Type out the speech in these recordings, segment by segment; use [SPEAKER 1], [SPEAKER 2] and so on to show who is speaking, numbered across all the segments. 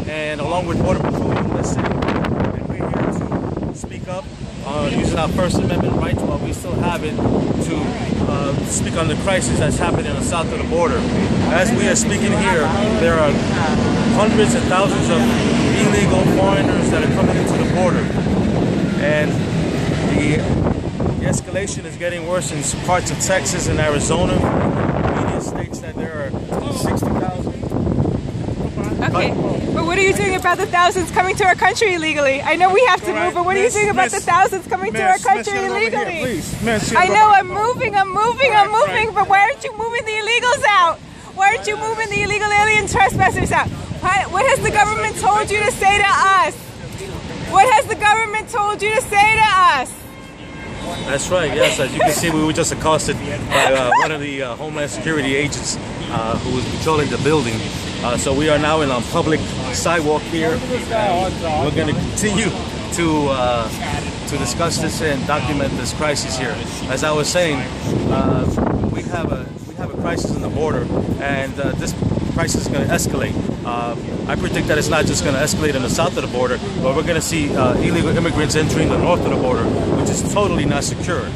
[SPEAKER 1] and along with Border Patrol USA, and we're here to speak up using our First Amendment rights while we still have it to speak on the crisis that's happening on the south of the border. As we are speaking here, there are hundreds and thousands of illegal foreigners that are coming into the border, and the escalation is getting worse in parts of Texas and Arizona. Media states that there are 60,000.
[SPEAKER 2] Okay, but what are you doing about the thousands coming to our country illegally? I know we have to move, but what are you doing about the thousands coming to our country illegally? I know I'm moving, but why aren't you moving the illegals out? Why aren't you moving the illegal alien trespassers out? What has the government told you to say to us? What has the government told you to say to us?
[SPEAKER 1] That's right, yes. As you can see, we were just accosted by one of the Homeland Security agents who was patrolling the building. So we are now in a public sidewalk here. We're going to continue to discuss this and document this crisis here. As I was saying, we have a crisis on the border, and this crisis is going to escalate. I predict that it's not just going to escalate on the south of the border, but we're going to see illegal immigrants entering the north of the border, which is totally not secure.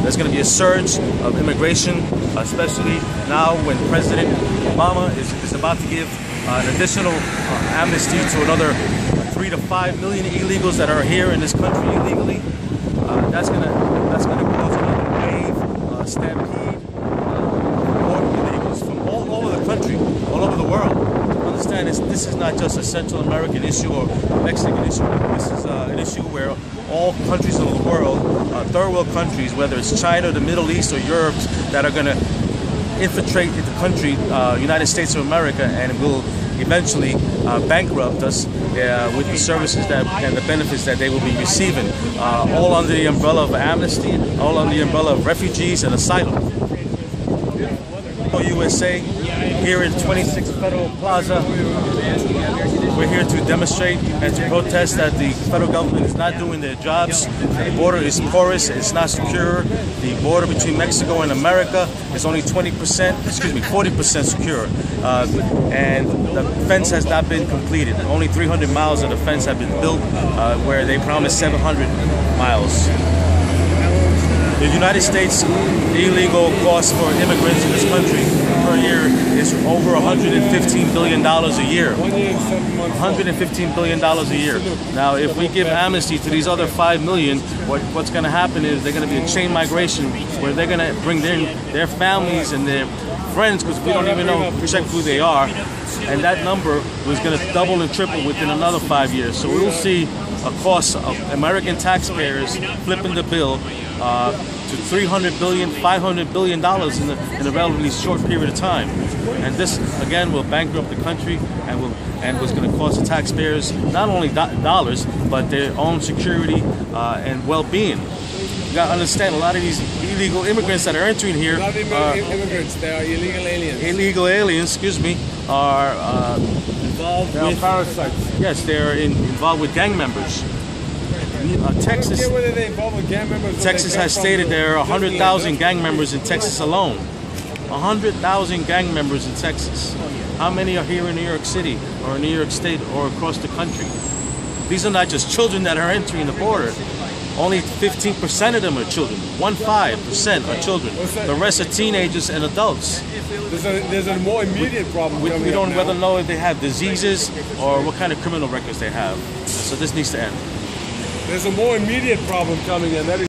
[SPEAKER 1] There's going to be a surge of immigration, especially now when President Obama is about to give an additional amnesty to another 3 to 5 million illegals that are here in this country illegally. That's going to cause another wave, stampede, more illegals from all over the country, all over the world. Understand this is not just a Central American issue or a Mexican issue. This is an issue where all countries in the world, third world countries, whether it's China, the Middle East, or Europe, that are going to infiltrate the country, United States of America, and will eventually bankrupt us with the services and the benefits that they will be receiving, all under the umbrella of amnesty, all under the umbrella of refugees and asylum. USA here in 26 Federal Plaza. We're here to demonstrate and to protest that the federal government is not doing their jobs. The border is porous, it's not secure. The border between Mexico and America is only 40% secure. And the fence has not been completed. Only 300 miles of the fence have been built, where they promised 700 miles. The United States illegal cost for immigrants in this country per year is over $115 billion a year. $115 billion a year. Now, if we give amnesty to these other 5 million, what's going to happen is they're going to be a chain migration where they're going to bring their families and their friends, because we don't even check who they are. And that number was going to double and triple within another 5 years. So we'll see a cost of American taxpayers flipping the bill to $300 billion, $500 billion in a relatively short period of time. And this, again, will bankrupt the country and was going to cost the taxpayers not only dollars, but their own security and well-being. You got to understand, a lot of these illegal immigrants that are entering here
[SPEAKER 3] immigrants, they are illegal aliens.
[SPEAKER 1] Illegal aliens, excuse me, are involved with
[SPEAKER 3] parasites.
[SPEAKER 1] Yes, they're involved with gang members. Texas has stated there are 100,000 gang members in Texas alone. 100,000 gang members in Texas. How many are here in New York City or New York State or across the country? These are not just children that are entering the border. Only 15% of them are children. 15% are children. The rest are teenagers and adults.
[SPEAKER 3] There's a more immediate problem.
[SPEAKER 1] We don't whether know if they have diseases or what kind of criminal records they have. So this needs to end.
[SPEAKER 3] There's a more immediate problem coming in. That is